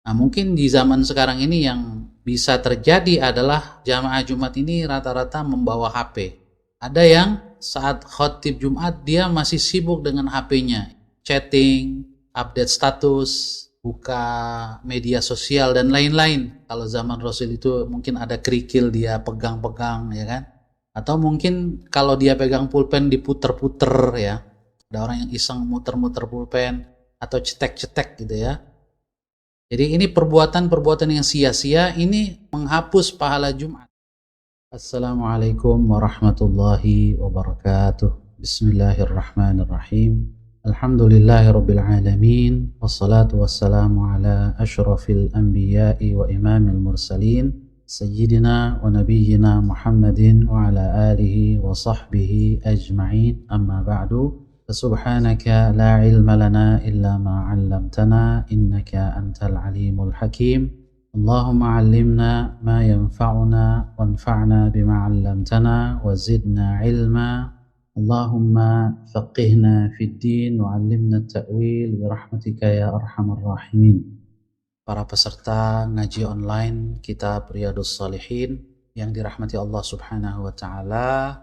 Nah, mungkin di zaman sekarang ini yang bisa terjadi adalah jamaah Jumat ini rata-rata membawa HP. Ada yang saat khotib Jumat dia masih sibuk dengan HP-nya, chatting, update status, buka media sosial dan lain-lain. Kalau zaman Rasul itu mungkin ada kerikil dia pegang-pegang, ya kan? Atau mungkin kalau dia pegang pulpen diputer-puter, ya. Ada orang yang iseng muter-muter pulpen atau cetek-cetek gitu ya. Jadi ini perbuatan-perbuatan yang sia-sia, ini menghapus pahala Jumat. Assalamualaikum warahmatullahi wabarakatuh. Bismillahirrahmanirrahim. Alhamdulillahirabbil alamin, wassalatu wassalamu ala asyrafil anbiya'i wa imamil mursalin, sayyidina wa nabiyyina Muhammadin wa ala alihi wa sahbihi ajma'in. Amma ba'du. Subhanaka la ilma lana illa ma 'allamtana innaka antal alimul hakim. Allahumma 'allimna ma yanfa'una wanfa'na bima 'allamtana wa zidna ilma. Allahumma faqihna fid din wa 'allimna at-ta'wil bi rahmatika ya arhamar rahimin. Para peserta ngaji online kitab Riyadhus Shalihin yang dirahmati Allah Subhanahu wa taala,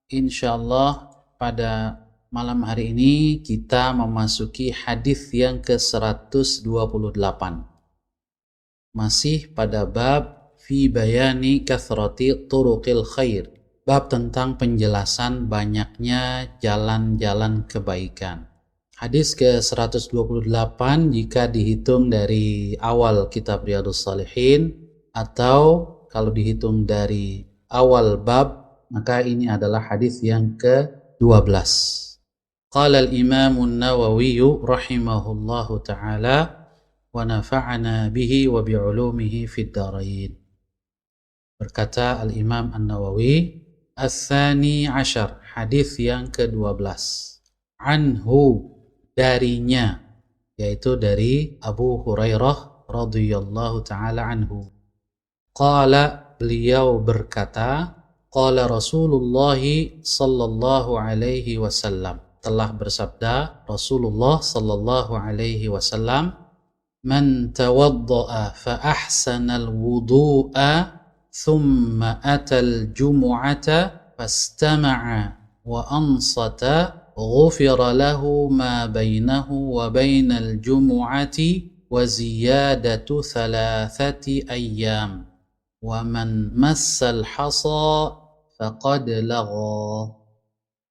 insyaallah pada malam hari ini kita memasuki hadis yang ke-128. Masih pada bab fi bayani kathrati turuqil khair. Bab tentang penjelasan banyaknya jalan-jalan kebaikan. Hadis ke-128 jika dihitung dari awal kitab Riyadhus Shalihin atau kalau dihitung dari awal bab, maka ini adalah hadis yang ke-12. Qala al-Imam an-Nawawi rahimahullahu ta'ala wa nafa'ana bihi wa bi'ulumihi fid dharain. Berkata al-Imam an-Nawawi, Ats-Tsani Asyar, hadis yang ke-12. Anhu, darinya, yaitu dari Abu Hurairah radhiyallahu ta'ala anhu. Qala, beliau berkata, qala Rasulullah sallallahu alaihi wasallam, telah bersabda Rasulullah sallallahu alaihi wasallam, man tawadda'a fa ahsana al-wudu'a thumma atal jumu'ata fastama'a wa ansata ghufira lahu ma bainahu wa bainal jumu'ati wa ziyadatu thalathati ayyam wa man massal hasa faqad lagha.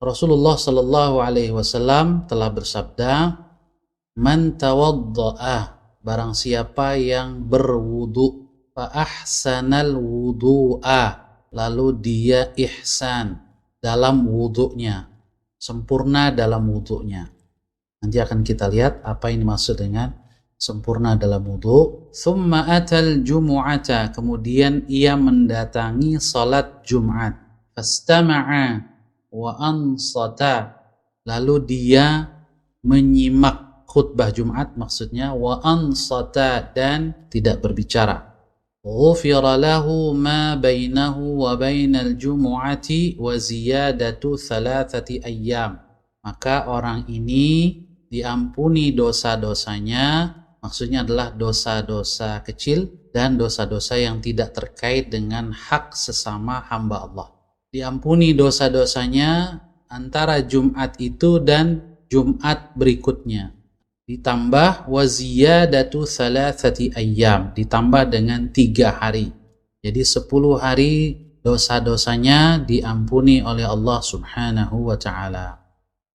Rasulullah sallallahu alaihi wasallam telah bersabda, man tawadda'a, barang siapa yang berwudu, fa ahsanal wudu'a, lalu dia ihsan dalam wudunya, sempurna dalam wudunya. Nanti akan kita lihat apa yang dimaksud dengan sempurna dalam wudu. Thumma atal jumu'ata, kemudian ia mendatangi salat Jumat. Fastama'a wa ansata, lalu dia menyimak khutbah Jumat, maksudnya wa ansata, dan tidak berbicara. Ghufira lahu ma bainahu wa bainal jumu'ati wa ziyadatu thalathati ayyam, maka orang ini diampuni dosa-dosanya, maksudnya adalah dosa-dosa kecil dan dosa-dosa yang tidak terkait dengan hak sesama hamba Allah. Diampuni dosa-dosanya antara Jumat itu dan Jumat berikutnya. Ditambah waziyadatu thalathati ayyam, ditambah dengan 3 hari. Jadi 10 hari dosa-dosanya diampuni oleh Allah Subhanahu wa ta'ala.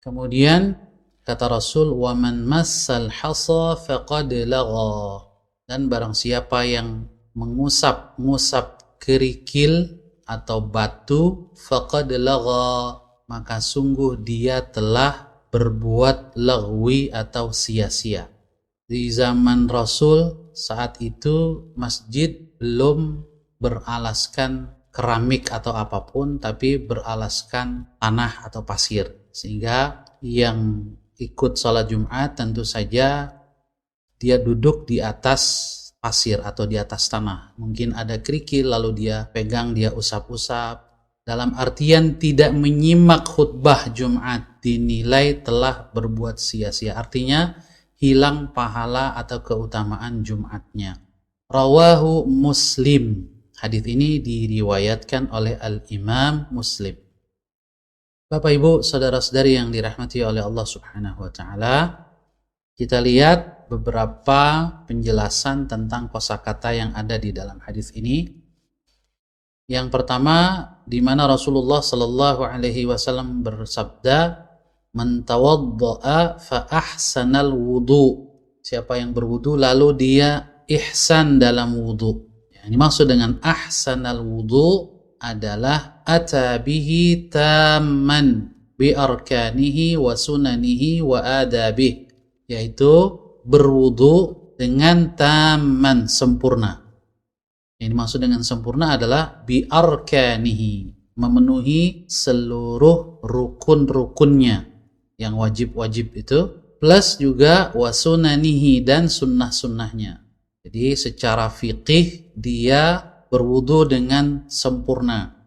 Kemudian kata Rasul, wa man massal hasa faqad lagha, dan barang siapa yang mengusap-ngusap kerikil atau batu, faqad lagha, maka sungguh dia telah berbuat lagwi atau sia-sia. Di zaman Rasul saat itu masjid belum beralaskan keramik atau apapun, tapi beralaskan tanah atau pasir, sehingga yang ikut sholat Jumat tentu saja dia duduk di atas pasir atau di atas tanah. Mungkin ada kerikil lalu dia pegang, dia usap-usap. Dalam artian tidak menyimak khutbah Jumat dinilai telah berbuat sia-sia. Artinya hilang pahala atau keutamaan Jumatnya. Rawahu Muslim. Hadis ini diriwayatkan oleh Al-Imam Muslim. Bapak Ibu, saudara-saudari yang dirahmati oleh Allah Subhanahu wa taala, kita lihat beberapa penjelasan tentang kosakata yang ada di dalam hadis ini. Yang pertama, di mana Rasulullah sallallahu alaihi wasallam bersabda, "Man tawaddaa fa ahsanal wudu." Siapa yang berwudu lalu dia ihsan dalam wudu. Ini maksud dengan ahsanal wudu adalah atabihi tamman bi arkanihi wa sunanihi wa adabih, yaitu berwudu dengan tamman, sempurna. Ini maksud dengan sempurna adalah bi arkanihi, memenuhi seluruh rukun-rukunnya yang wajib-wajib itu, plus juga wa sunanihi, dan sunnah-sunnahnya. Jadi secara fiqih dia berwudu dengan sempurna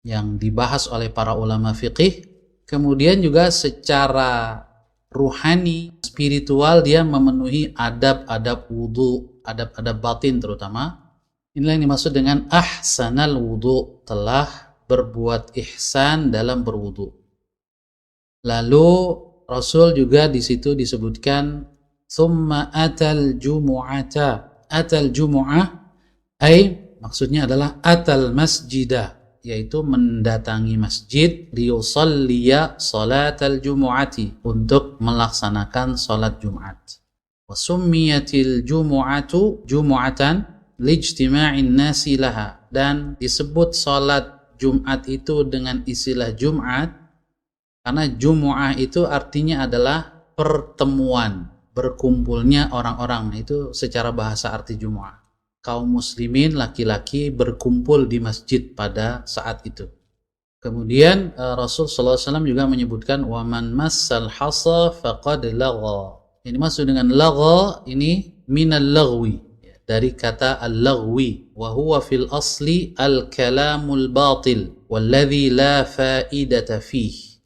yang dibahas oleh para ulama fiqih. Kemudian juga secara ruhani, spiritual, dia memenuhi adab-adab wudu, adab-adab batin terutama. Inilah yang dimaksud dengan ahsanal wudu, telah berbuat ihsan dalam berwudu. Lalu Rasul juga di situ disebutkan summa atal jumu'ata. Atal jumu'ah ay maksudnya adalah atal masjidah, yaitu mendatangi masjid, liyusalliya salatal jumu'ati, untuk melaksanakan salat Jumat. Wa summiyatil jumu'atu jumu'atan lijtima'in nasi laha, dan disebut salat Jumat itu dengan istilah Jumat karena Jumu'ah itu artinya adalah pertemuan, berkumpulnya orang-orang. Itu secara bahasa arti Jumu'ah. Kaum muslimin laki-laki berkumpul di masjid pada saat itu. Kemudian Rasul sallallahu alaihi wasallam juga menyebutkan waman massal hasa faqad lagha. Ini maksud dengan lagha ini minal lagwi, dari kata al-lagwi, wa huwa fil asli al-kalamul batil walladhi la faidata fih,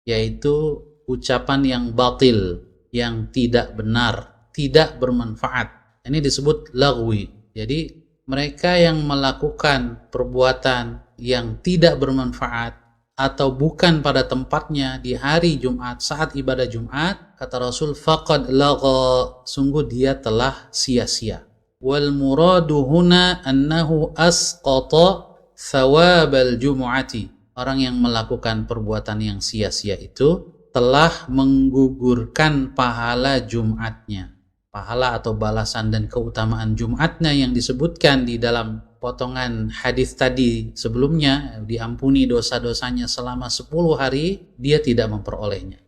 yaitu ucapan yang batil, yang tidak benar, tidak bermanfaat. Ini disebut lagwi. Jadi mereka yang melakukan perbuatan yang tidak bermanfaat atau bukan pada tempatnya di hari Jumat saat ibadah Jumat, kata Rasul, faqad lagha, sungguh dia telah sia-sia. Wal muradu huna annahu asqata thawabal jumu'ati. Orang yang melakukan perbuatan yang sia-sia itu telah menggugurkan pahala Jumatnya. Pahala atau balasan dan keutamaan Jumatnya yang disebutkan di dalam potongan hadis tadi sebelumnya, diampuni dosa-dosanya selama 10 hari, dia tidak memperolehnya.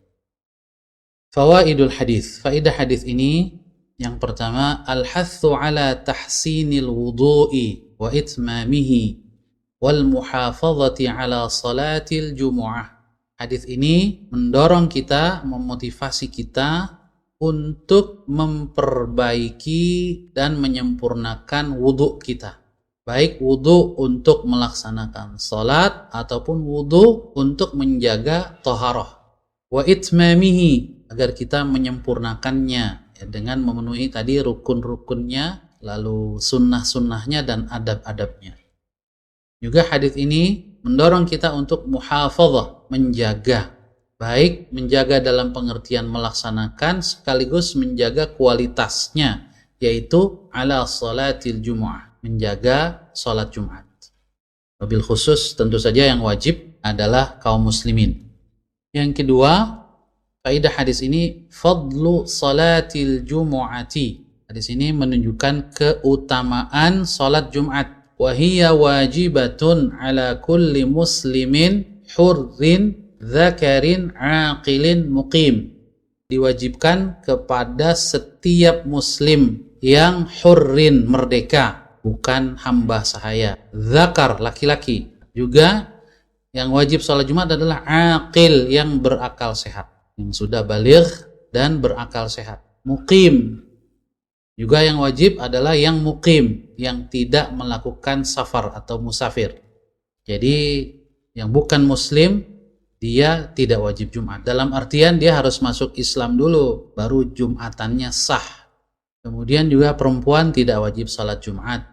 Fawaidul hadis. Faidah hadis ini yang pertama, al-hathu ala tahsinil wudu'i wa itmamihi wal muhafazati ala salatil jumu'ah. Hadis ini mendorong kita, memotivasi kita untuk memperbaiki dan menyempurnakan wudhu kita. Baik wudhu untuk melaksanakan salat ataupun wudhu untuk menjaga taharah. Wa itmamihi, agar kita menyempurnakannya ya, dengan memenuhi tadi rukun-rukunnya, lalu sunnah-sunnahnya dan adab-adabnya. Juga hadis ini mendorong kita untuk muhafazah, menjaga. Baik menjaga dalam pengertian melaksanakan sekaligus menjaga kualitasnya, yaitu ala salatil jumu'ah, menjaga salat Jumat. Wabil khusus tentu saja yang wajib adalah kaum muslimin. Yang kedua, faedah hadis ini fadlu salatil jumu'ati. Hadis ini menunjukkan keutamaan salat Jumat. Wa hiya wajibatun ala kulli muslimin hurrin dzakarin aqilin muqim. Diwajibkan kepada setiap muslim yang hurrin, merdeka, bukan hamba sahaya. Dzakar, laki-laki. Juga yang wajib salat Jumat adalah aqil, yang berakal sehat, yang sudah baligh dan berakal sehat. Muqim, juga yang wajib adalah yang muqim, yang tidak melakukan safar atau musafir. Jadi yang bukan muslim dia tidak wajib Jumat. Dalam artian dia harus masuk Islam dulu, baru Jumatannya sah. Kemudian juga perempuan tidak wajib sholat Jumat.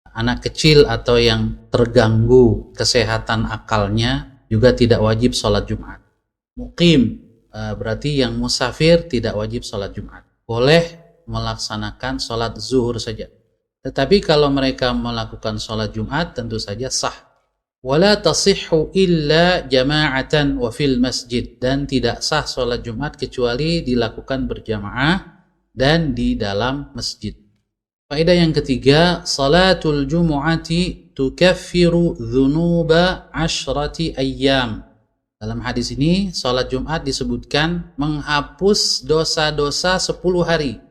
Anak kecil atau yang terganggu kesehatan akalnya juga tidak wajib sholat Jumat. Muqim, berarti yang musafir tidak wajib sholat Jumat. Boleh melaksanakan sholat zuhur saja. Tetapi kalau mereka melakukan sholat Jumat tentu saja sah. Wala tasihhu illa jama'atan wa fil masjid, dan tidak sah sholat Jumat kecuali dilakukan berjamaah dan di dalam masjid. Faedah yang ketiga, salatul jumu'ati tukaffiru dhunuba 10 ayyam. Dalam hadis ini, salat Jumat disebutkan menghapus dosa-dosa 10 hari.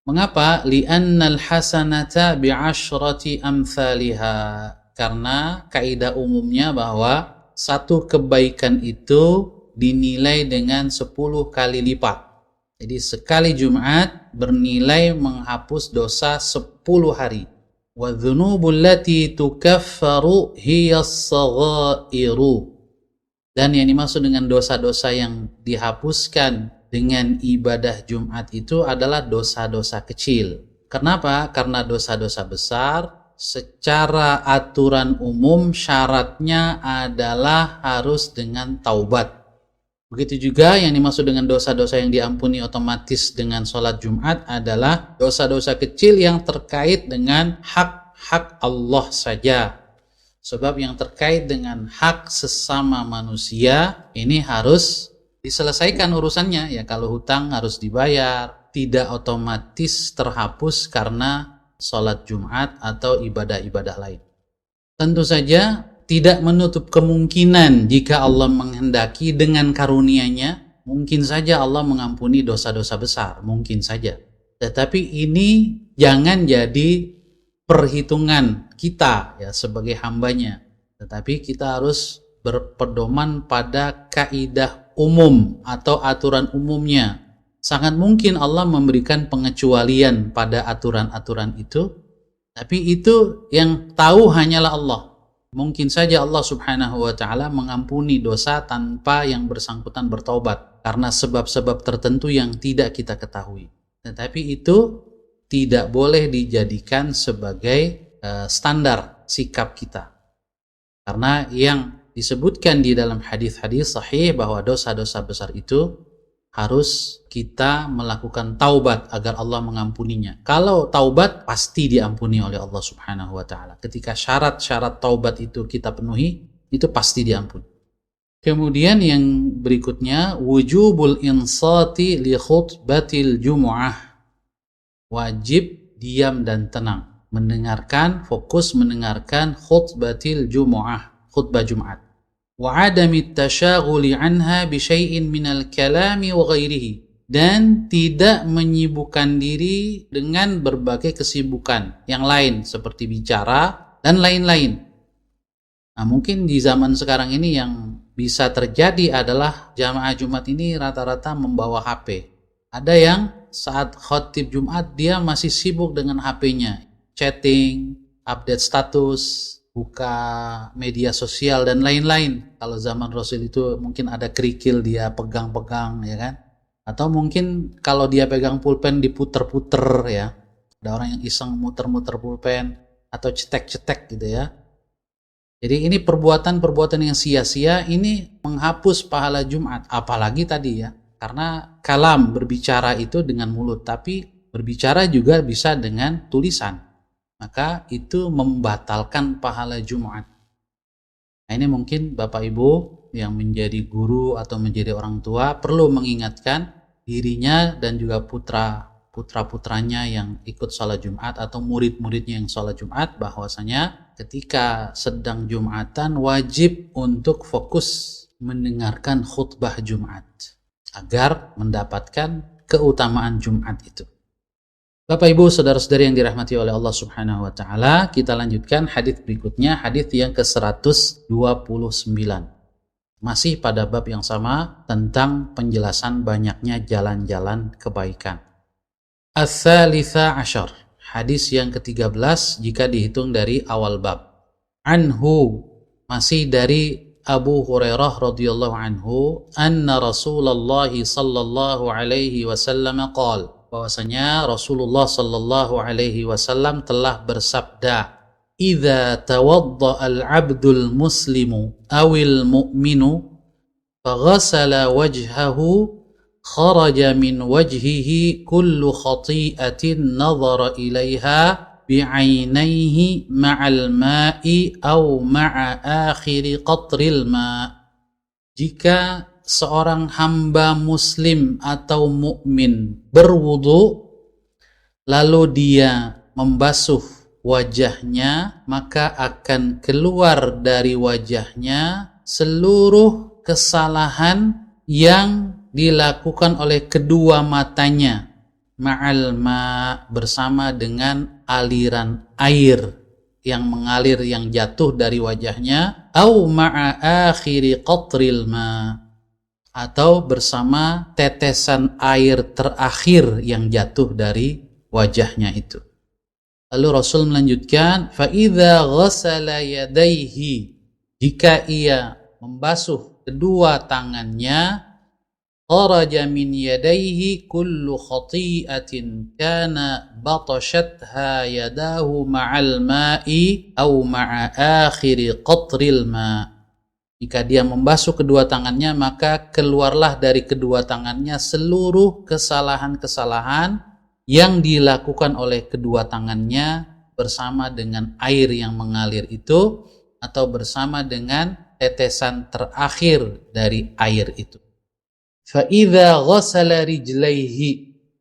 Mengapa? Li'annal hasanata bi'ashrati amthaliha. Karena kaidah umumnya bahwa satu kebaikan itu dinilai dengan 10 kali lipat. Jadi sekali Jumat bernilai menghapus dosa 10 hari. Wa dzunubul lati tukaffaru hiya as-saghairu. Dan yang dimaksud dengan dosa-dosa yang dihapuskan dengan ibadah Jumat itu adalah dosa-dosa kecil. Kenapa? Karena dosa-dosa besar secara aturan umum syaratnya adalah harus dengan taubat. Begitu juga yang dimaksud dengan dosa-dosa yang diampuni otomatis dengan sholat Jumat adalah dosa-dosa kecil yang terkait dengan hak-hak Allah saja. Sebab yang terkait dengan hak sesama manusia ini harus diselesaikan urusannya. Ya, kalau hutang harus dibayar, tidak otomatis terhapus karena sholat Jumat atau ibadah-ibadah lain. Tentu saja tidak menutup kemungkinan jika Allah menghendaki dengan karunia-Nya, mungkin saja Allah mengampuni dosa-dosa besar, mungkin saja. Tetapi ini jangan jadi perhitungan kita ya sebagai hambanya. Tetapi kita harus berpedoman pada kaidah umum atau aturan umumnya. Sangat mungkin Allah memberikan pengecualian pada aturan-aturan itu, tapi itu yang tahu hanyalah Allah. Mungkin saja Allah subhanahu wa ta'ala mengampuni dosa tanpa yang bersangkutan bertaubat karena sebab-sebab tertentu yang tidak kita ketahui. Tetapi itu tidak boleh dijadikan sebagai standar sikap kita. Karena yang disebutkan di dalam hadis-hadis sahih bahwa dosa-dosa besar itu harus kita melakukan taubat agar Allah mengampuninya. Kalau taubat pasti diampuni oleh Allah subhanahu wa ta'ala. Ketika syarat-syarat taubat itu kita penuhi, itu pasti diampuni. Kemudian yang berikutnya, wujubul insati li khutbatil jumu'ah. Wajib diam dan tenang. Mendengarkan, fokus mendengarkan khutbatil jumu'ah, khutbah Jumat. Wa adami tasyaghuli anha bi syai'in minal kalami wa ghairihi, dan tidak menyibukkan diri dengan berbagai kesibukan yang lain seperti bicara dan lain-lain. Nah, mungkin di zaman sekarang ini yang bisa terjadi adalah jamaah Jumat ini rata-rata membawa HP. Ada yang saat khotib Jumat dia masih sibuk dengan HP-nya, chatting, update status, buka media sosial dan lain-lain. Kalau zaman Rasul itu mungkin ada kerikil dia pegang-pegang, ya kan? Atau mungkin kalau dia pegang pulpen diputer-puter, ya. Ada orang yang iseng muter-muter pulpen atau cetek-cetek gitu ya. Jadi ini perbuatan-perbuatan yang sia-sia, ini menghapus pahala Jumat. Apalagi tadi ya, karena kalam berbicara itu dengan mulut, tapi berbicara juga bisa dengan tulisan. Maka itu membatalkan pahala Jumat. Nah, ini mungkin Bapak Ibu yang menjadi guru atau menjadi orang tua perlu mengingatkan dirinya dan juga putra-putranya yang ikut sholat Jumat atau murid-muridnya yang sholat Jumat, bahwasanya ketika sedang Jumatan wajib untuk fokus mendengarkan khutbah Jumat agar mendapatkan keutamaan Jumat itu. Bapak Ibu saudara-saudari yang dirahmati oleh Allah Subhanahu wa taala, kita lanjutkan hadis berikutnya, hadis yang ke-129. Masih pada bab yang sama tentang penjelasan banyaknya jalan-jalan kebaikan. Ats-tsalitsa asyar, hadis yang ke-13 jika dihitung dari awal bab. Anhu, masih dari Abu Hurairah radhiyallahu anhu, anna Rasulullah sallallahu alaihi wasallam qala, bahwasanya Rasulullah sallallahu alaihi wasallam telah bersabda, "Idza tawadda al-'abdul muslimu awil mu'minu faghasala wajhahu kharaja min wajhihi kullu khati'atin nadhara ilaiha bi'ainaihi ma'al ma'i aw ma'a akhiri qatril ma'." Jika seorang hamba muslim atau mukmin berwudu lalu dia membasuh wajahnya, maka akan keluar dari wajahnya seluruh kesalahan yang dilakukan oleh kedua matanya, ma'al ma, bersama dengan aliran air yang mengalir, yang jatuh dari wajahnya, au ma'a akhiri qatril ma, atau bersama tetesan air terakhir yang jatuh dari wajahnya itu. Lalu Rasul melanjutkan, fa idza ghassala yadayhi, jika ia membasuh kedua tangannya, kharaja min yadayhi kullu khati'atin kana batashatha yadahu ma'al ma'i aw ma'a akhiri qatril ma'. Jika dia membasuh kedua tangannya, maka keluarlah dari kedua tangannya seluruh kesalahan-kesalahan yang dilakukan oleh kedua tangannya bersama dengan air yang mengalir itu, atau bersama dengan tetesan terakhir dari air itu. Fa'idha ghasala rijlaihi,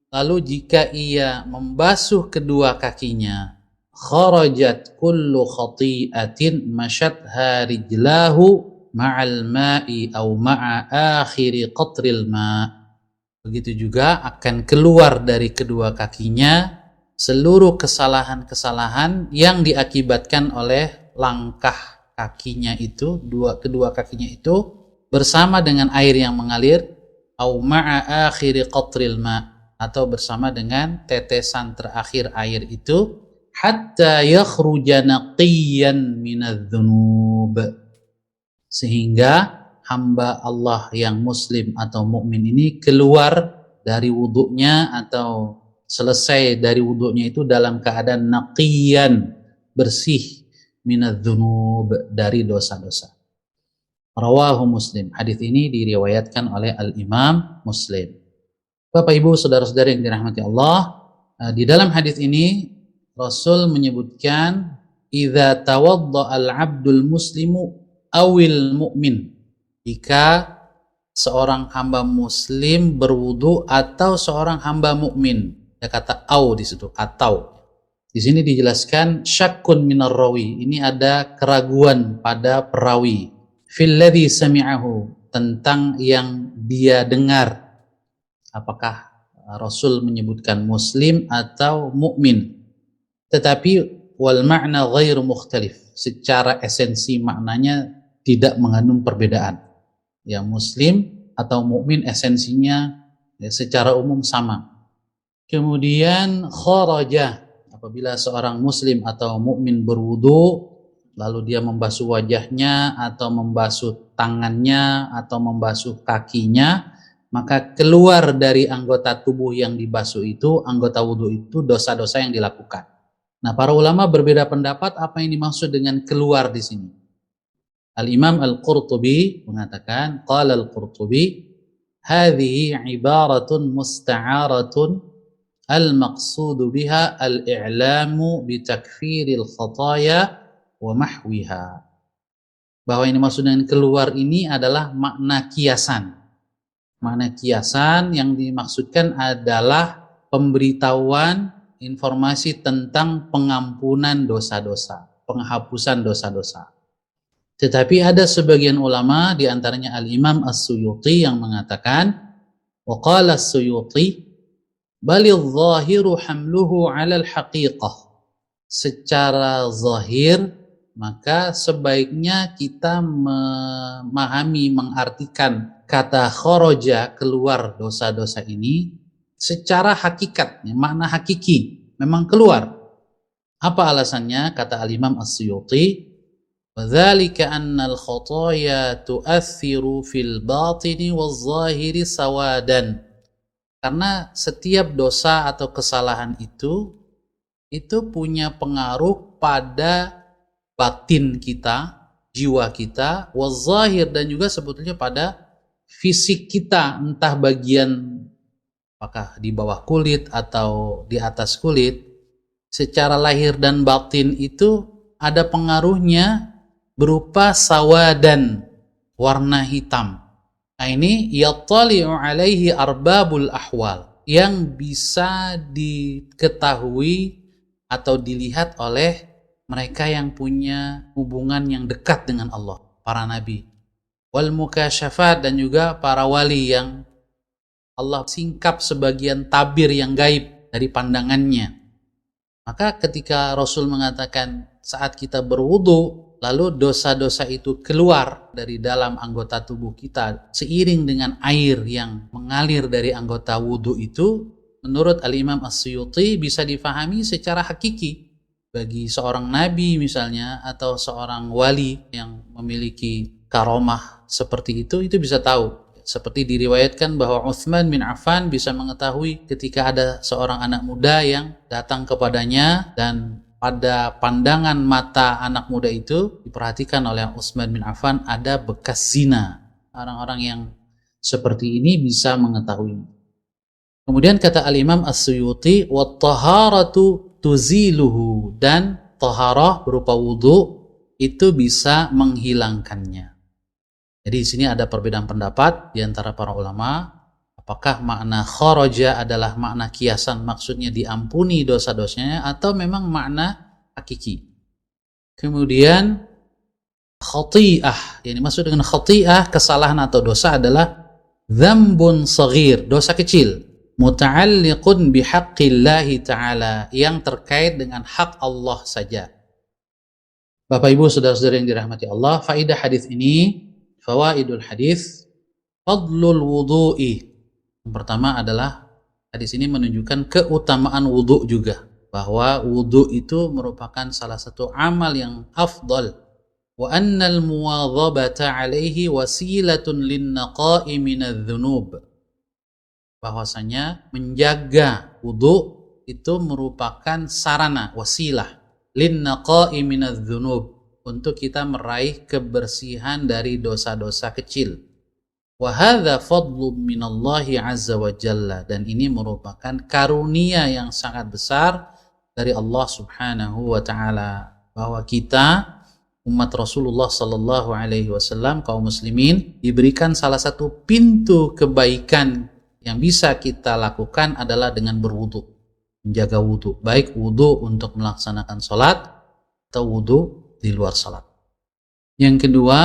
lalu jika ia membasuh kedua kakinya, kharajat kullu khati'atin masyatha rijlahu ma'al ma'i aw ma'a akhiri qatril ma'. Begitu juga akan keluar dari kedua kakinya seluruh kesalahan-kesalahan yang diakibatkan oleh langkah kakinya itu, kedua kakinya itu, bersama dengan air yang mengalir, au ma'a akhiri qatril ma, atau bersama dengan tetesan terakhir air itu, hatta yakhruja naqiyan minadz-dzunub, sehingga hamba Allah yang muslim atau mukmin ini keluar dari wudunya atau selesai dari wudunya itu dalam keadaan naqiyan, bersih, minadz-dzunub, dari dosa-dosa. Rawahu Muslim. Hadis ini diriwayatkan oleh Al-Imam Muslim. Bapak Ibu saudara-saudari yang dirahmati Allah, di dalam hadis ini Rasul menyebutkan idza tawadda al-'abdul muslimu awil mu'min, jika seorang hamba muslim berwudu atau seorang hamba mukmin. Ada kata au di situ, atau. Di sini dijelaskan syakkun minar rawi, ini ada keraguan pada perawi, fil ladzi sami'ahu, tentang yang dia dengar, apakah Rasul menyebutkan muslim atau mukmin. Tetapi wal ma'na ghairu mukhtalif, secara esensi maknanya tidak mengandung perbedaan. Ya, muslim atau mukmin esensinya ya, secara umum sama. Kemudian kharaja, apabila seorang muslim atau mukmin berwudu lalu dia membasuh wajahnya atau membasuh tangannya atau membasuh kakinya, maka keluar dari anggota tubuh yang dibasuh itu, anggota wudu itu, dosa-dosa yang dilakukan. Nah, para ulama berbeda pendapat apa yang dimaksud dengan keluar di sini. Al-Imam Al-Qurtubi mengatakan, qala Al-Qurtubi, hadhihi ibaratun musta'aratun al-maqsudu biha al-i'lamu bitakfiril khataya wa mahwiha. Bahwa ini maksud dengan keluar ini adalah makna kiasan. Makna kiasan yang dimaksudkan adalah pemberitahuan informasi tentang pengampunan dosa-dosa, penghapusan dosa-dosa. Tetapi ada sebagian ulama, di antaranya Al-Imam As-Suyuti, yang mengatakan, wa qala As-Suyuti, balil zahiru hamluhu 'alal haqiqah. Secara zahir, maka sebaiknya kita memahami, mengartikan kata kharaja, keluar dosa-dosa ini, secara hakikat, makna hakiki, memang keluar. Apa alasannya? Kata Al-Imam As-Suyuti, Wadzalika annal khotoya tu'athiru fil batini waz zahiri sawadan. Karena setiap dosa atau kesalahan itu punya pengaruh pada batin kita, jiwa kita, waz zahir, dan juga sebetulnya pada fisik kita, entah bagian apakah di bawah kulit atau di atas kulit. Secara lahir dan batin itu ada pengaruhnya berupa sawadan, warna hitam. Nah ini yattali'u alaihi arbabul ahwal, yang bisa diketahui atau dilihat oleh mereka yang punya hubungan yang dekat dengan Allah, para nabi. Wal mukasyafat, dan juga para wali yang Allah singkap sebagian tabir yang gaib dari pandangannya. Maka ketika Rasul mengatakan saat kita berwudu, lalu dosa-dosa itu keluar dari dalam anggota tubuh kita seiring dengan air yang mengalir dari anggota wudu itu, menurut Al-Imam As-Suyuti bisa difahami secara hakiki. Bagi seorang nabi misalnya, atau seorang wali yang memiliki karomah seperti itu bisa tahu. Seperti diriwayatkan bahwa Utsman bin Affan bisa mengetahui ketika ada seorang anak muda yang datang kepadanya, dan pada pandangan mata anak muda itu diperhatikan oleh Utsman bin Affan ada bekas zina. Orang-orang yang seperti ini bisa mengetahui. Kemudian kata Al-Imam As-Suyuti, wat-taharatu tuziluhu, dan taharah berupa wudu itu bisa menghilangkannya. Jadi di sini ada perbedaan pendapat di antara para ulama, apakah makna kharaja adalah makna kiasan, maksudnya diampuni dosa-dosanya, atau memang makna hakiki. Kemudian khati'ah, yang dimaksud dengan khati'ah, kesalahan atau dosa, adalah dzambun shaghir, dosa kecil, muta'alliqun bihaqqillahi ta'ala, yang terkait dengan hak Allah saja. Bapak Ibu saudara-saudara yang dirahmati Allah, faidah hadis ini, fawaidul hadis, fadlul wudu'i. Yang pertama adalah hadis ini menunjukkan keutamaan wudu juga, bahwa wudu itu merupakan salah satu amal yang afdal, wa annal muwadhabata alaihi wasilatun linnaqa'i minadz-dzunub, bahwasanya menjaga wudu itu merupakan sarana, wasilah, linnaqa'i minadz-dzunub, untuk kita meraih kebersihan dari dosa-dosa kecil. Wa hadza fadlun minallahi azza wa jalla, dan ini merupakan karunia yang sangat besar dari Allah Subhanahu wa taala, bahwa kita umat Rasulullah sallallahu alaihi wasallam, kaum muslimin, diberikan salah satu pintu kebaikan yang bisa kita lakukan adalah dengan berwudu, menjaga wudu, baik wudu untuk melaksanakan salat atau wudu di luar salat. Yang kedua,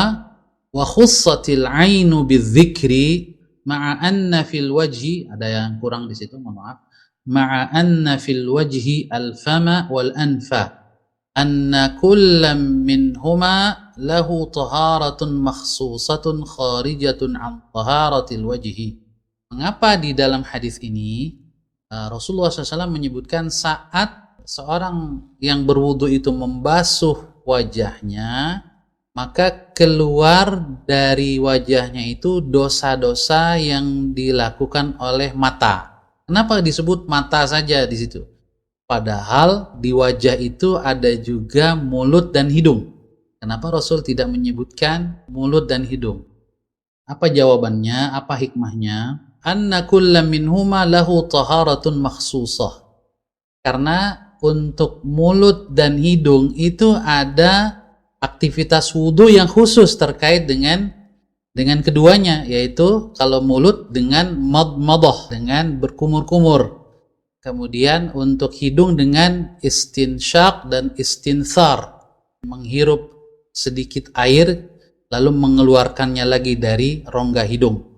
wa khussatil ainu bidzikri ma'a anna fil wajhi, ada yang kurang di situ, mohon maaf, ma'a anna fil wajhi al fama wal anfa, anna kullam minhuma lahu taharatun makhsusatun kharijatun an taharatil wajhi. Mengapa di dalam hadis ini Rasulullah SAW menyebutkan saat seorang yang berwudu itu membasuh wajahnya, maka keluar dari wajahnya itu dosa-dosa yang dilakukan oleh mata. Kenapa disebut mata saja di situ? Padahal di wajah itu ada juga mulut dan hidung. Kenapa Rasul tidak menyebutkan mulut dan hidung? Apa jawabannya? Apa hikmahnya? Anna kullam minhuma lahu taharatun makhsusah. Karena untuk mulut dan hidung itu ada aktivitas wudu yang khusus terkait dengan keduanya, yaitu kalau mulut dengan madmadah, dengan berkumur-kumur. Kemudian untuk hidung dengan istinsyaq dan istinthar, menghirup sedikit air lalu mengeluarkannya lagi dari rongga hidung.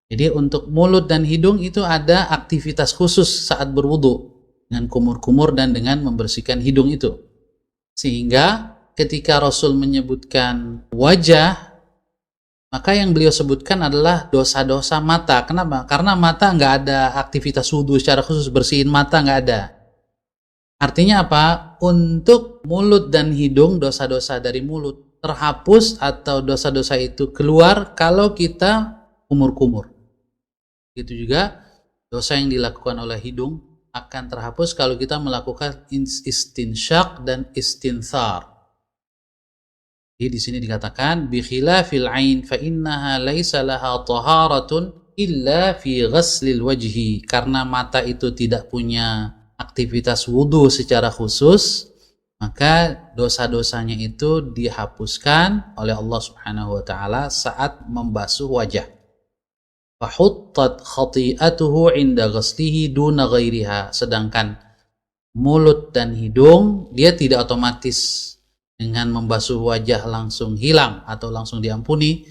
Jadi untuk mulut dan hidung itu ada aktivitas khusus saat berwudu, dengan kumur-kumur dan dengan membersihkan hidung itu. Sehingga ketika Rasul menyebutkan wajah, maka yang beliau sebutkan adalah dosa-dosa mata. Kenapa? Karena mata nggak ada aktivitas wudu secara khusus, bersihin mata nggak ada. Artinya apa? Untuk mulut dan hidung, dosa-dosa dari mulut terhapus atau dosa-dosa itu keluar kalau kita kumur-kumur. Itu juga dosa yang dilakukan oleh hidung akan terhapus kalau kita melakukan istinsyak dan istinthar. Jadi di sini dikatakan bi khilafil ain fa innaha laisa laha taharatun illa fi ghaslil wajhi, karena mata itu tidak punya aktivitas wudu secara khusus, maka dosa-dosanya itu dihapuskan oleh Allah Subhanahu wa taala saat membasuh wajah. Fa huttat khati'atuhu 'inda ghaslihi duna ghairiha, sedangkan mulut dan hidung dia tidak otomatis dengan membasuh wajah langsung hilang atau langsung diampuni,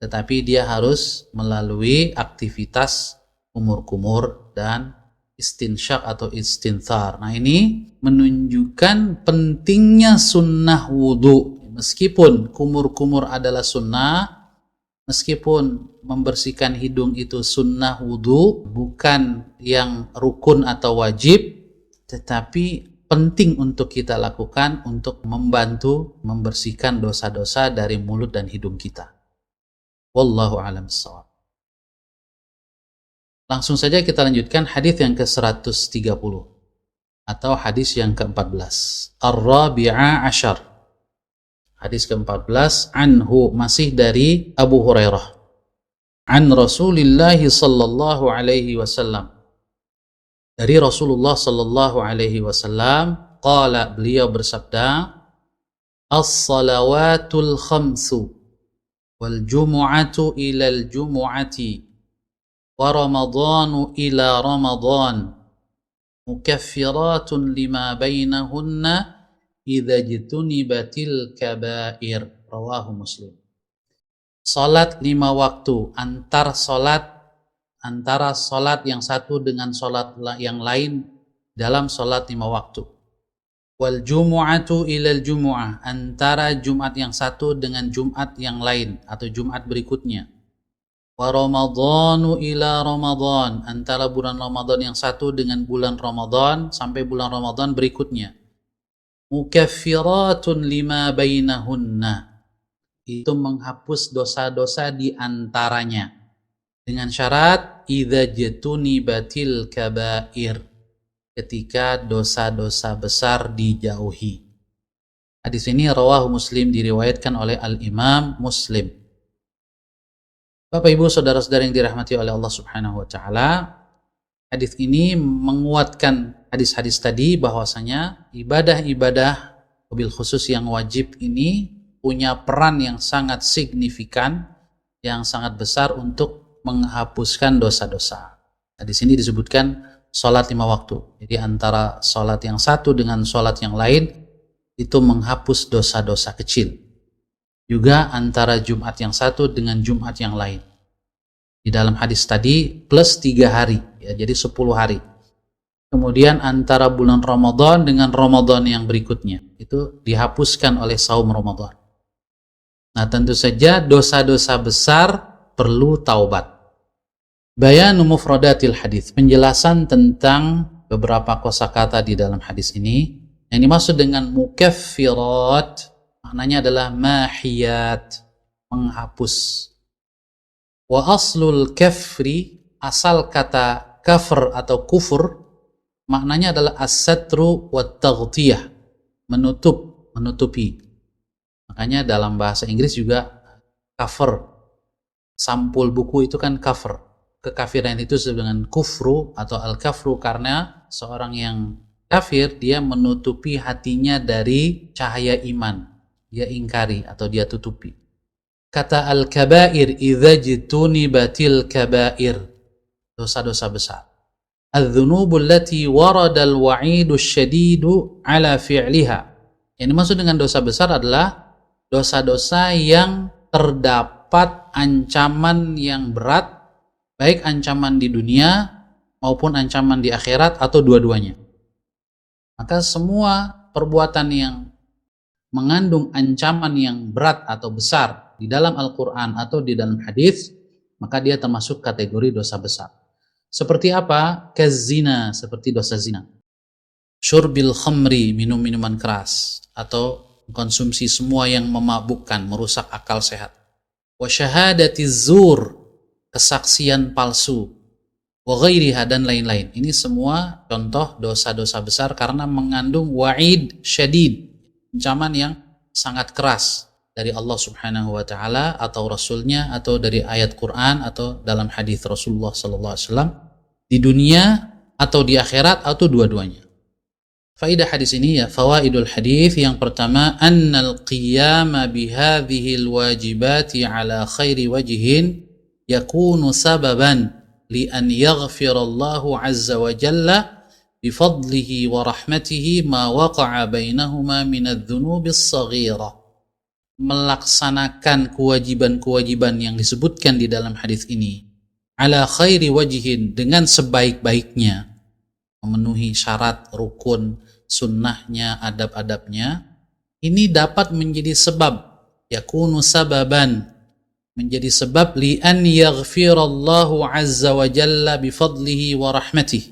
tetapi dia harus melalui aktivitas kumur-kumur dan istinsyak atau istinthar. Nah, ini menunjukkan pentingnya sunnah wudhu. Meskipun kumur-kumur adalah sunnah, meskipun membersihkan hidung itu sunnah wudhu, bukan yang rukun atau wajib, tetapi penting untuk kita lakukan untuk membantu membersihkan dosa-dosa dari mulut dan hidung kita. Wallahu a'lam bishawab. Langsung saja kita lanjutkan hadis yang ke-130 atau hadis yang ke-14. Ar-rabi'a asyar. Hadis ke-14, anhu, masih dari Abu Hurairah. An Rasulillah sallallahu alaihi wasallam. Dari Rasulullah sallallahu alaihi wasallam, qala, beliau bersabda, as-salawatul khamsu wal jumu'atu ilal jumu'ati wa ramadhanu ila ramadhan mukaffiratun lima bainahunna idza jtunibatil kaba'ir. Rawahu Muslim. Salat 5 waktu, antara salat yang satu dengan salat yang lain dalam salat 5 waktu. Wal jumu'atu ilal jumu'ah, antara Jumat yang satu dengan Jumat yang lain atau Jumat berikutnya. Wa ramadhanu ila ramadhan, antara bulan Ramadan yang satu dengan bulan Ramadan sampai bulan Ramadan berikutnya. Mukaffiratun lima bainahunna, itu menghapus dosa-dosa di antaranya, dengan syarat idza jtunibatil kaba'ir, ketika dosa-dosa besar dijauhi. Hadis ini rawahu Muslim, diriwayatkan oleh Al-Imam Muslim. Bapak Ibu saudara-saudara yang dirahmati oleh Allah Subhanahu wa taala, hadis ini menguatkan hadis-hadis tadi bahwasanya ibadah-ibadah wabil khusus yang wajib ini punya peran yang sangat signifikan, yang sangat besar untuk menghapuskan dosa-dosa. Nah, di sini disebutkan sholat 5 waktu. Jadi antara sholat yang satu dengan sholat yang lain itu menghapus dosa-dosa kecil. Juga antara Jumat yang satu dengan Jumat yang lain. Di dalam hadis tadi plus 3 hari, ya, jadi 10 hari. Kemudian antara bulan Ramadan dengan Ramadan yang berikutnya itu dihapuskan oleh saum Ramadan. Nah, tentu saja dosa-dosa besar perlu taubat. Bayanu mufradatil hadis, penjelasan tentang beberapa kosakata di dalam hadis ini. Yang dimaksud dengan mukaffirat maknanya adalah mahiyat, menghapus. Wa aslul kafri, asal kata kafir atau kufur maknanya adalah as-satru wa taghtiyah, menutupi. Makanya dalam bahasa Inggris juga cover, sampul buku itu kan cover. Kekafiran itu disebut dengan kufru atau al-kafru, karena seorang yang kafir dia menutupi hatinya dari cahaya iman, dia ingkari atau dia tutupi. Kata al-kabair, idza jtunibatil kabair, dosa-dosa besar. Adz-dzunubul lati warada al-wa'idu syadidu ala fi'liha. Yang dimaksud dengan dosa besar adalah dosa-dosa yang terdapat ancaman yang berat, baik ancaman di dunia maupun ancaman di akhirat atau dua-duanya. Maka semua perbuatan yang mengandung ancaman yang berat atau besar di dalam Al-Quran atau di dalam hadis, maka dia termasuk kategori dosa besar. Seperti apa? Kazina, seperti dosa zina. Syurbil khamri, minum minuman keras, atau konsumsi semua yang memabukkan, merusak akal sehat. Wa syahadatiz zur, kesaksian palsu. Wa ghairiha, dan lain-lain. Ini semua contoh dosa-dosa besar karena mengandung wa'id syadid, ancaman yang sangat keras dari Allah Subhanahu wa taala atau Rasulnya atau dari ayat Quran atau dalam hadis Rasulullah sallallahu alaihi wasallam, di dunia atau di akhirat atau dua-duanya. Faidah hadis ini ya, fawaidul hadis, yang pertama, annal qiyama bihadhihi alwajibati ala khairi wajhin yakunu sababan li an yaghfirallahu azza wa jalla bifadlihi wa rahmatihi ma waqa'a bainahuma minadz-dzunubis shaghirah. Melaksanakan kewajiban-kewajiban yang disebutkan di dalam hadis ini ala khairi wajhin, dengan sebaik-baiknya, memenuhi syarat, rukun, sunnahnya, adab-adabnya, ini dapat menjadi sebab, yakunu sababan, menjadi sebab li an yaghfirallahu azza wa jalla bifadlihi wa rahmatihi,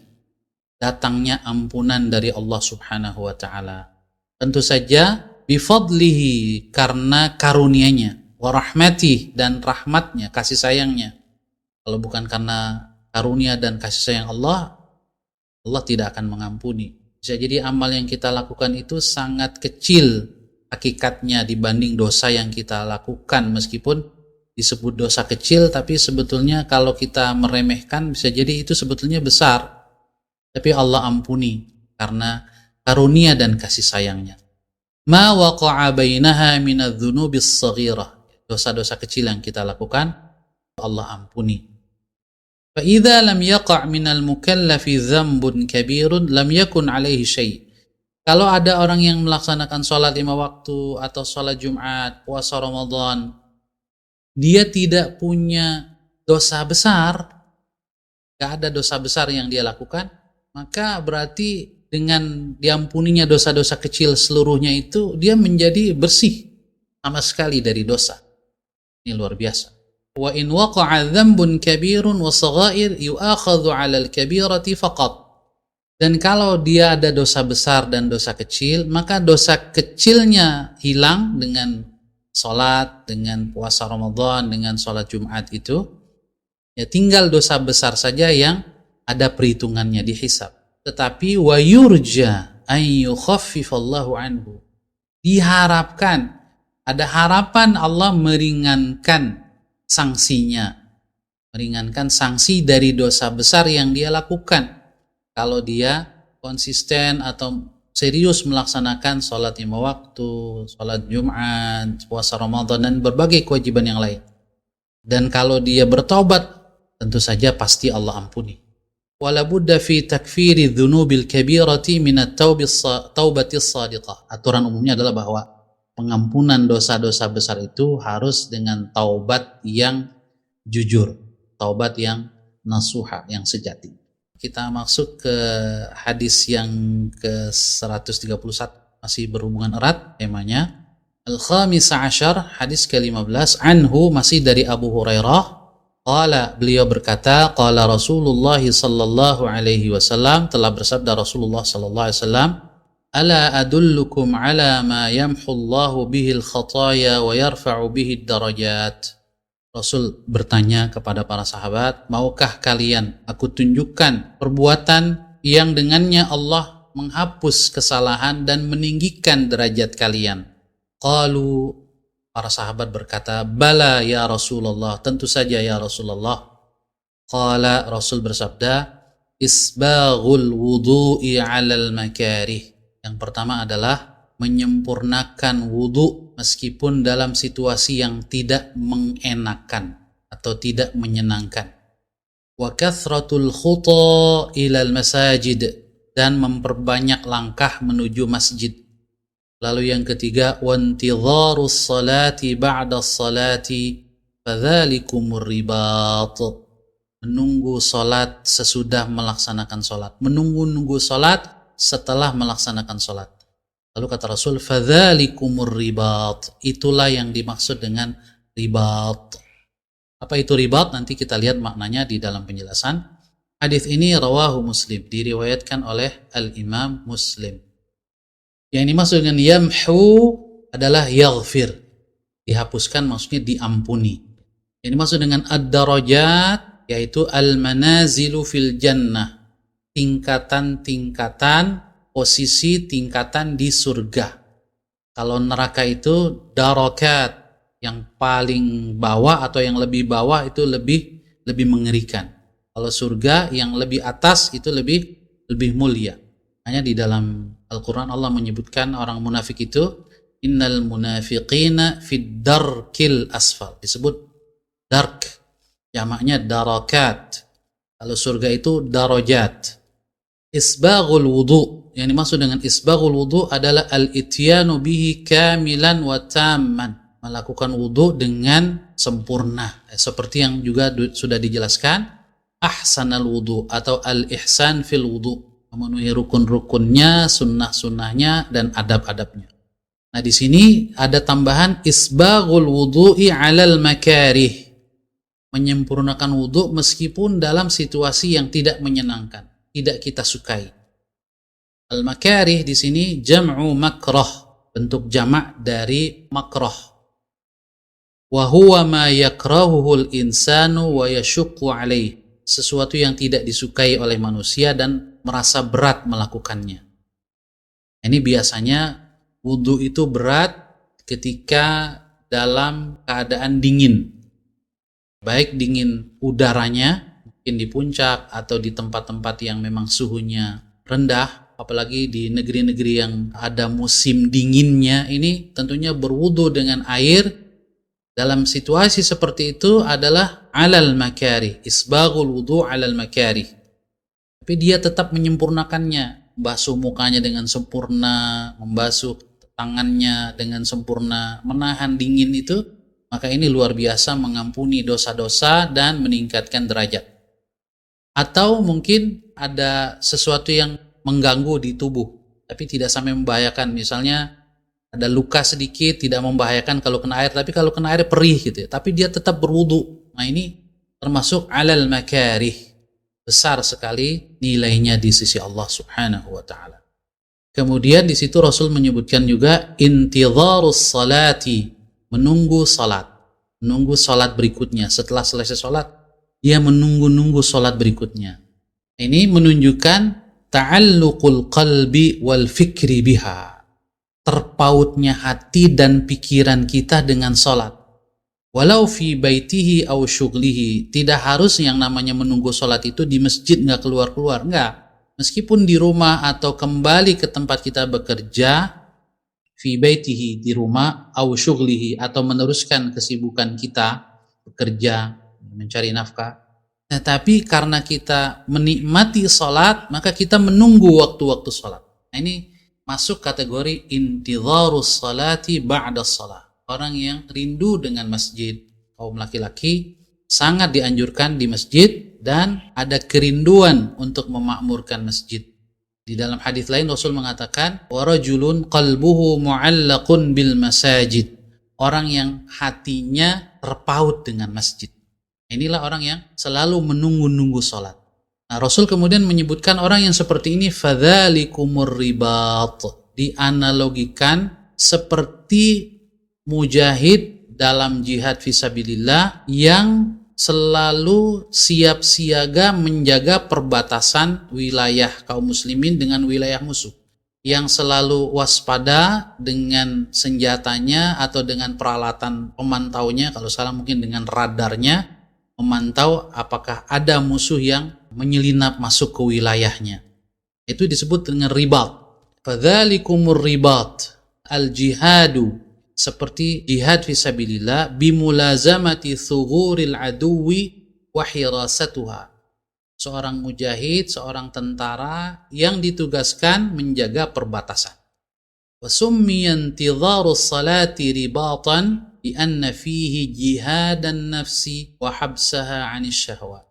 datangnya ampunan dari Allah Subhanahu wa taala. Tentu saja bifadlihi, karena karunia-Nya, wa rahmatihi, dan rahmatnya, kasih sayangnya. Kalau bukan karena karunia dan kasih sayang Allah, Allah tidak akan mengampuni. Bisa jadi amal yang kita lakukan itu sangat kecil hakikatnya dibanding dosa yang kita lakukan, meskipun disebut dosa kecil, tapi sebetulnya kalau kita meremehkan bisa jadi itu sebetulnya besar, tapi Allah ampuni karena karunia dan kasih sayangnya. Ma waqa'a bainaha minadz-dzunubis shaghirah, dosa-dosa kecil yang kita lakukan Allah ampuni. Fa idza lam yaqa' minal mukallafi dzambun kabirun lam yakun alaihi syai'. Kalau ada orang yang melaksanakan sholat 5 waktu atau sholat Jumat, puasa Ramadan, dia tidak punya dosa besar, gak ada dosa besar yang dia lakukan, maka berarti dengan diampuninya dosa-dosa kecil seluruhnya itu, dia menjadi bersih sama sekali dari dosa. Ini luar biasa. Wa in waqa'a dzambun kabirun wa saghair yu'akhadhu 'alal kabirati faqat. Dan kalau dia ada dosa besar dan dosa kecil, maka dosa kecilnya hilang dengan sholat, dengan puasa Ramadan, dengan sholat Jumat itu, ya tinggal dosa besar saja yang ada perhitungannya, dihisab. Tetapi wa yurja an yukhaffifallahu anhu, diharapkan, ada harapan Allah meringankan sanksinya, meringankan sanksi dari dosa besar yang dia lakukan kalau dia konsisten atau serius melaksanakan sholat 5 waktu, sholat Jumat, puasa Ramadan, dan berbagai kewajiban yang lain. Dan kalau dia bertaubat, tentu saja pasti Allah ampuni. Wala budda fi takfiri dzunubil kabirati minat taubatis shadiqah. Aturan umumnya adalah bahwa pengampunan dosa-dosa besar itu harus dengan taubat yang jujur, taubat yang nasuha, yang sejati. Kita masuk ke hadis yang ke-131, masih berhubungan erat temanya. Al-Khamisa Ashar, hadis ke-15, anhu, masih dari Abu Hurairah. Qala, beliau berkata, qala Rasulullah sallallahu alaihi wasallam, telah bersabda Rasulullah sallallahu alaihi wasallam, ala adullukum ala ma yamhullahu bihil khataya wa yarfa'u bihid darajat. Rasul bertanya kepada para sahabat, maukah kalian aku tunjukkan perbuatan yang dengannya Allah menghapus kesalahan dan meninggikan derajat kalian? Qalu, para sahabat berkata, bala ya Rasulullah, tentu saja ya Rasulullah. Qala, Rasul bersabda, isbaghul wudu'i 'alal makarih. Yang pertama adalah menyempurnakan wudu meskipun dalam situasi yang tidak mengenakan atau tidak menyenangkan. Wa kathratul khuta ilal masajid, dan memperbanyak langkah menuju masjid. Lalu yang ketiga, wantidharus salati ba'da salati fadzalikumur ribat, menunggu salat sesudah melaksanakan salat, menunggu salat setelah melaksanakan salat. Lalu kata Rasul, fadzalikumur ribat, itulah yang dimaksud dengan ribat. Apa itu ribat? Nanti kita lihat maknanya di dalam penjelasan. Hadis ini rawahu Muslim, diriwayatkan oleh Al-Imam Muslim. Yang dimaksud dengan yamhu adalah yaghfir. Dihapuskan maksudnya diampuni. Ini maksud dengan ad-darajat yaitu al-manazilu fil jannah. Tingkatan-tingkatan, posisi tingkatan di surga. Kalau neraka itu darakat, yang paling bawah atau yang lebih bawah itu lebih mengerikan. Kalau surga yang lebih atas itu lebih mulia. Hanya di dalam Al-Quran Allah menyebutkan orang munafik itu innal munafiqina fid darkil asfal. Disebut dark, jamaknya darakat. Kalau surga itu darajat. Isbaghul wudu, yang dimaksud dengan isbaghul wudu adalah al-ityanu bihi kamilan wa tamman, melakukan wudu dengan sempurna, seperti yang juga sudah dijelaskan, ahsanal wudu atau al-ihsan fil wudu, memenuhi rukun-rukunnya, sunnah-sunnahnya dan adab-adabnya. Nah, di sini ada tambahan isbaghul wudu'i 'alal makarih, menyempurnakan wudu meskipun dalam situasi yang tidak menyenangkan, tidak kita sukai. Al-makarih di sini jam'u makrah, bentuk jamak dari makrah. Wa huwa ma yakrahuhul insanu wa yashuqqu alaih, sesuatu yang tidak disukai oleh manusia dan merasa berat melakukannya. Ini biasanya wudu itu berat ketika dalam keadaan dingin, baik dingin udaranya mungkin di puncak atau di tempat-tempat yang memang suhunya rendah, apalagi di negeri-negeri yang ada musim dinginnya. Ini tentunya berwudu dengan air dalam situasi seperti itu adalah alal makarih, isbaghul wudu alal makarih. Tapi dia tetap menyempurnakannya, membasuh mukanya dengan sempurna, membasuh tangannya dengan sempurna, menahan dingin itu, maka ini luar biasa mengampuni dosa-dosa dan meningkatkan derajat. Atau mungkin ada sesuatu yang mengganggu di tubuh tapi tidak sampai membahayakan, misalnya ada luka sedikit, tidak membahayakan kalau kena air, tapi kalau kena air perih gitu ya, tapi dia tetap berwudu. Nah, ini termasuk alal makarih, besar sekali nilainya di sisi Allah Subhanahu wa taala. Kemudian di situ Rasul menyebutkan juga intidharus salati, menunggu salat berikutnya. Setelah selesai salat, dia menunggu salat berikutnya. Ini menunjukkan ta'alluqul qalbi wal fikri biha, terpautnya hati dan pikiran kita dengan salat. Walau fi baitihi aw syughlihi, tidak harus yang namanya menunggu salat itu di masjid, nggak keluar-keluar, enggak. Meskipun di rumah atau kembali ke tempat kita bekerja, fi baitihi, di rumah, aw syughlihi, atau meneruskan kesibukan kita bekerja, mencari nafkah. Tetapi karena kita menikmati salat, maka kita menunggu waktu-waktu salat. Nah, ini masuk kategori intidharus salati ba'da salat. Orang yang rindu dengan masjid, kaum laki-laki sangat dianjurkan di masjid dan ada kerinduan untuk memakmurkan masjid. Di dalam hadis lain Rasul mengatakan, wa rajulun qalbuhu mu'allaqun bil masajid, orang yang hatinya terpaut dengan masjid. Inilah orang yang selalu menunggu-nunggu salat. Nah, Rasul kemudian menyebutkan orang yang seperti ini fadzalikumur ribat, dianalogikan seperti mujahid dalam jihad fisabilillah yang selalu siap siaga menjaga perbatasan wilayah kaum muslimin dengan wilayah musuh, yang selalu waspada dengan senjatanya atau dengan peralatan pemantaunya, kalau salah mungkin dengan radarnya, memantau apakah ada musuh yang menyelinap masuk ke wilayahnya. Itu disebut dengan ribat. Fadzalikumur ribat, al-jihadu, seperti jihad fisabilillah, bimulazamati thuguril aduwi wa hirasatuha. Seorang mujahid, seorang tentara yang ditugaskan menjaga perbatasan. Wa summiya intidharus salati ribatan bi anna fihi jihadan nafsi wa habsaha 'anis syahwat.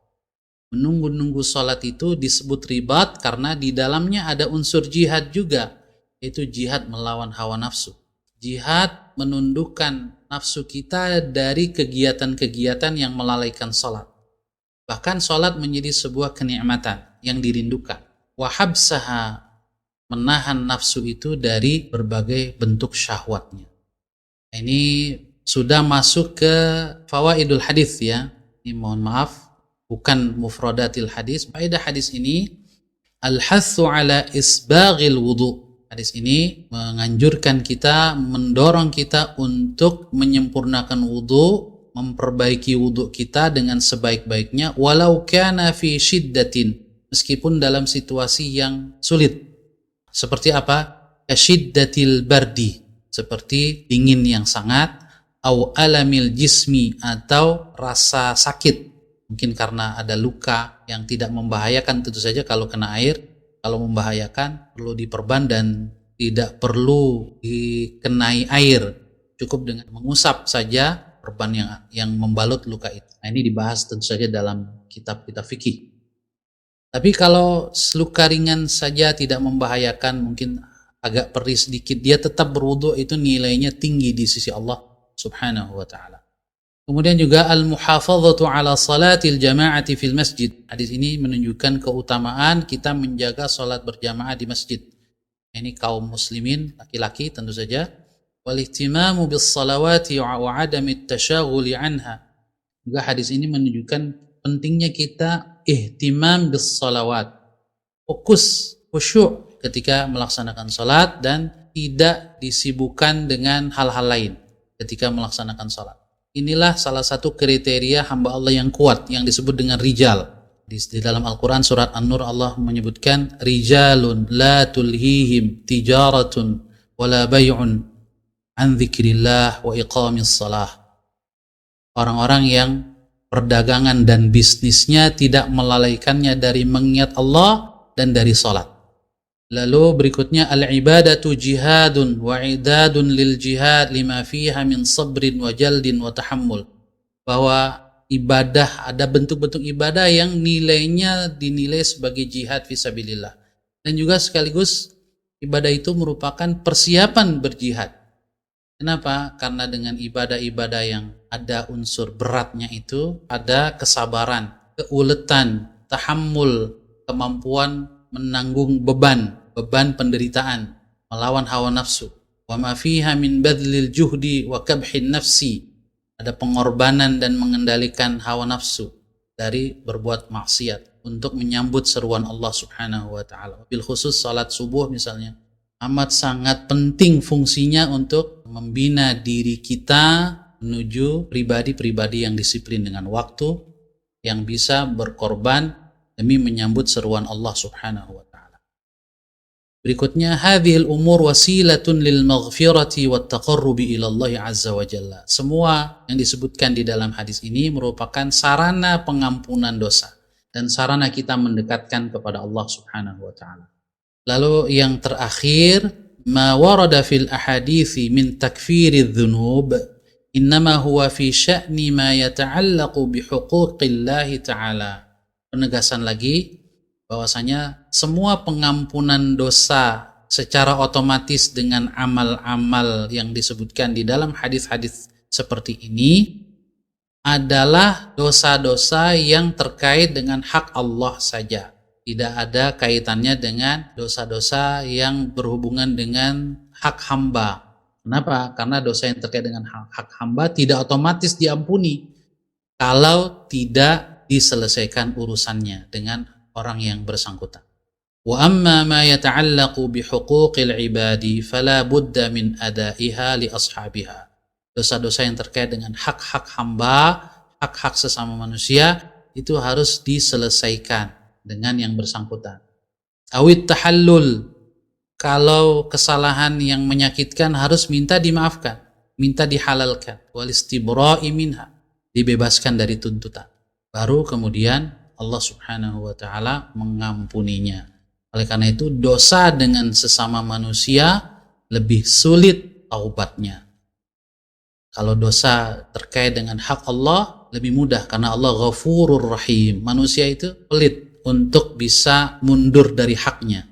Menunggu-nunggu salat itu disebut ribat karena di dalamnya ada unsur jihad juga, yaitu jihad melawan hawa nafsu. Jihad menundukkan nafsu kita dari kegiatan-kegiatan yang melalaikan salat. Bahkan salat menjadi sebuah kenikmatan yang dirindukan. Wa habsaha, menahan nafsu itu dari berbagai bentuk syahwatnya. Ini sudah masuk ke fawaidul hadis ya. Ini mohon maaf, bukan mufradatil hadis. Faedah hadis ini al-hathu ala isbaghil wudu. Hadis ini menganjurkan kita, mendorong kita untuk menyempurnakan wudu, memperbaiki wudu kita dengan sebaik-baiknya walau kana fi syiddatin, meskipun dalam situasi yang sulit. Seperti apa? Kasyiddatil bardi, seperti dingin yang sangat, au alamil jismi, atau rasa sakit. Mungkin karena ada luka yang tidak membahayakan tentu saja kalau kena air. Kalau membahayakan perlu diperban dan tidak perlu dikenai air. Cukup dengan mengusap saja perban yang membalut luka itu. Nah, ini dibahas tentu saja dalam kitab-kitab fikih. Tapi kalau luka ringan saja tidak membahayakan, mungkin agak perih sedikit, dia tetap berwudu, itu nilainya tinggi di sisi Allah Subhanahu wa ta'ala. Kemudian juga al-muhafadzatu ala salatil jama'ati fil masjid. Hadis ini menunjukkan keutamaan kita menjaga salat berjamaah di masjid. Ini kaum muslimin laki-laki tentu saja. Wal ihtimamu bis salawati wa adami tasyaghuli anha. Juga hadis ini menunjukkan pentingnya kita ihtimam bis salawat. Fokus, khusyuk ketika melaksanakan salat dan tidak disibukkan dengan hal-hal lain ketika melaksanakan salat. Inilah salah satu kriteria hamba Allah yang kuat, yang disebut dengan rijal. Di dalam Al-Quran surat An-Nur Allah menyebutkan rijalun la tulhihim tijaratun wala bay'un an dzikrillah wa iqamis salah. Orang-orang yang perdagangan dan bisnisnya tidak melalaikannya dari mengingat Allah dan dari salat. Lalu berikutnya al-ibadatu jihadun wa idadun lil jihad lima fiha min sabrin wa jaldin wa tahammul. Bahwa ibadah, ada bentuk-bentuk ibadah yang nilainya dinilai sebagai jihad fisabilillah. Dan juga sekaligus ibadah itu merupakan persiapan berjihad. Kenapa? Karena dengan ibadah-ibadah yang ada unsur beratnya itu, ada kesabaran, keuletan, tahammul, kemampuan menanggung beban penderitaan, melawan hawa nafsu. Wa ma fiha min badlil juhdi wa kabhin nafsi. Ada pengorbanan dan mengendalikan hawa nafsu dari berbuat maksiat untuk menyambut seruan Allah Subhanahu wa taala. Bil khusus salat subuh misalnya, amat sangat penting fungsinya untuk membina diri kita menuju pribadi-pribadi yang disiplin dengan waktu, yang bisa berkorban demi menyambut seruan Allah Subhanahu wa taala. Berikutnya, hadhil umur wasilatun lil maghfirati wat taqarrubi ila Allah azza wa jalla. Semua yang disebutkan di dalam hadis ini merupakan sarana pengampunan dosa dan sarana kita mendekatkan kepada Allah Subhanahu wa taala. Lalu yang terakhir, ma warada fil ahadithi min takfiridz dzunub innama huwa fi sya'ni ma yata'allaqu bi huquqillahi ta'ala. Penegasan lagi bahwasanya semua pengampunan dosa secara otomatis dengan amal-amal yang disebutkan di dalam hadis-hadis seperti ini adalah dosa-dosa yang terkait dengan hak Allah saja. Tidak ada kaitannya dengan dosa-dosa yang berhubungan dengan hak hamba. Kenapa? Karena dosa yang terkait dengan hak hamba tidak otomatis diampuni kalau tidak diselesaikan urusannya dengan orang yang bersangkutan. Wa amma ma yata'allaqu bi huquqil ibadi fala budda min adaiha li ashabiha. Dosa-dosa yang terkait dengan hak-hak hamba, hak-hak sesama manusia itu harus diselesaikan dengan yang bersangkutan. Awit tahallul, kalau kesalahan yang menyakitkan harus minta dimaafkan, minta dihalalkan. Wal istibra'i minha, dibebaskan dari tuntutan. Baru kemudian Allah Subhanahu wa taala mengampuninya. Oleh karena itu dosa dengan sesama manusia lebih sulit taubatnya. Kalau dosa terkait dengan hak Allah lebih mudah karena Allah Ghafurur Rahim. Manusia itu pelit untuk bisa mundur dari haknya,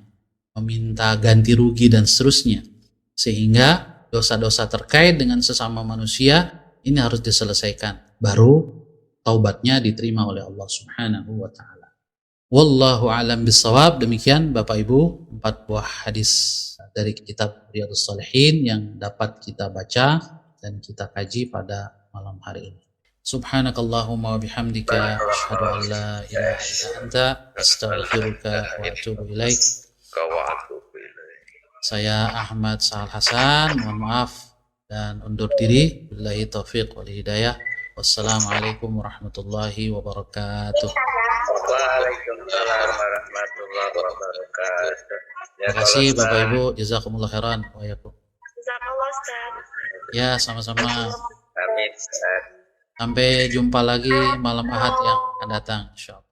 meminta ganti rugi dan seterusnya. Sehingga dosa-dosa terkait dengan sesama manusia ini harus diselesaikan. Baru taubatnya diterima oleh Allah Subhanahu wa taala. Wallahu a'lam bissawab. Demikian Bapak Ibu 4 buah hadis dari kitab Riyadhus Shalihin yang dapat kita baca dan kita kaji pada malam hari ini. Subhanakallahumma wa bihamdika asyhadu an la ilaha illa anta astaghfiruka wa atubu ilaik. Saya Ahmad Sahal Hasan, mohon maaf dan undur diri. Billahi taufiq wal hidayah. Wassalamualaikum warahmatullahi wabarakatuh. Waalaikumsalam warahmatullahi wabarakatuh. Terima kasih Bapak Ibu, jazakumullah khairan wa yakum. Jazakallah Ustaz. Ya, sama-sama. Amin. Sampai jumpa lagi malam Ahad yang akan datang, insyaallah.